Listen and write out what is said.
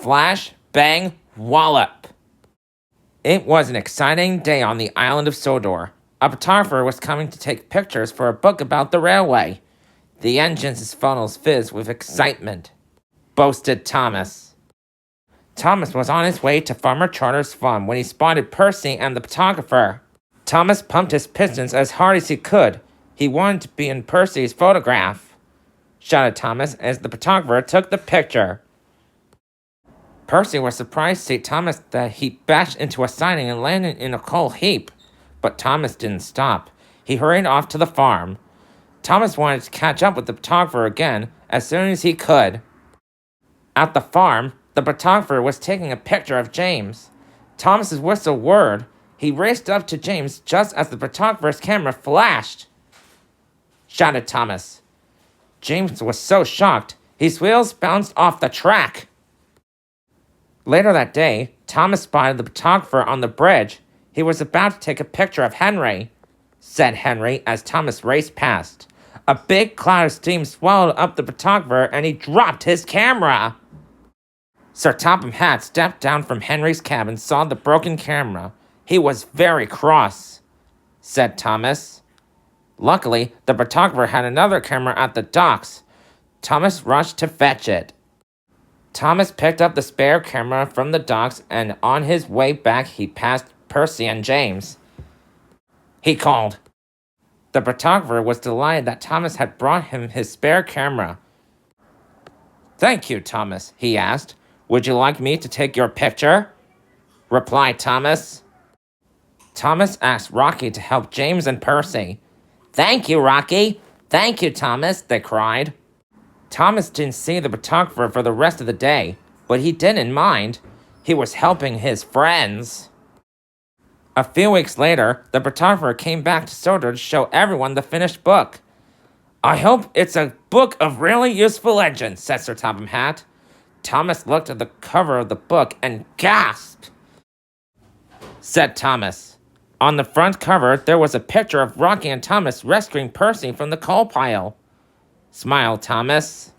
Flash, bang, wallop. It was an exciting day on the island of Sodor. A photographer was coming to take pictures for a book about the railway. The engine's funnels fizzed with excitement, boasted Thomas. Thomas was on his way to Farmer Charter's farm when he spotted Percy and the photographer. Thomas pumped his pistons as hard as he could. He wanted to be in Percy's photograph, shouted Thomas as the photographer took the picture. Percy was surprised to see Thomas that he bashed into a siding and landed in a coal heap. But Thomas didn't stop. He hurried off to the farm. Thomas wanted to catch up with the photographer again as soon as he could. At the farm, the photographer was taking a picture of James. Thomas's whistle whirred. He raced up to James just as the photographer's camera flashed, shouted Thomas. James was so shocked, his wheels bounced off the track. Later that day, Thomas spotted the photographer on the bridge. He was about to take a picture of Henry, said Henry as Thomas raced past. A big cloud of steam swallowed up the photographer and he dropped his camera. Sir Topham Hatt stepped down from Henry's cab and saw the broken camera. He was very cross, said Thomas. Luckily, the photographer had another camera at the docks. Thomas rushed to fetch it. Thomas picked up the spare camera from the docks, and on his way back, he passed Percy and James. He called. The photographer was delighted that Thomas had brought him his spare camera. Thank you, Thomas, he asked. Would you like me to take your picture? Replied Thomas. Thomas asked Rocky to help James and Percy. Thank you, Rocky. Thank you, Thomas, they cried. Thomas didn't see the photographer for the rest of the day, but he didn't mind. He was helping his friends. A few weeks later, the photographer came back to Sodor to show everyone the finished book. I hope it's a book of really useful legends, said Sir Topham Hatt. Thomas looked at the cover of the book and gasped, said Thomas. On the front cover, there was a picture of Rocky and Thomas rescuing Percy from the coal pile. Smiled Thomas.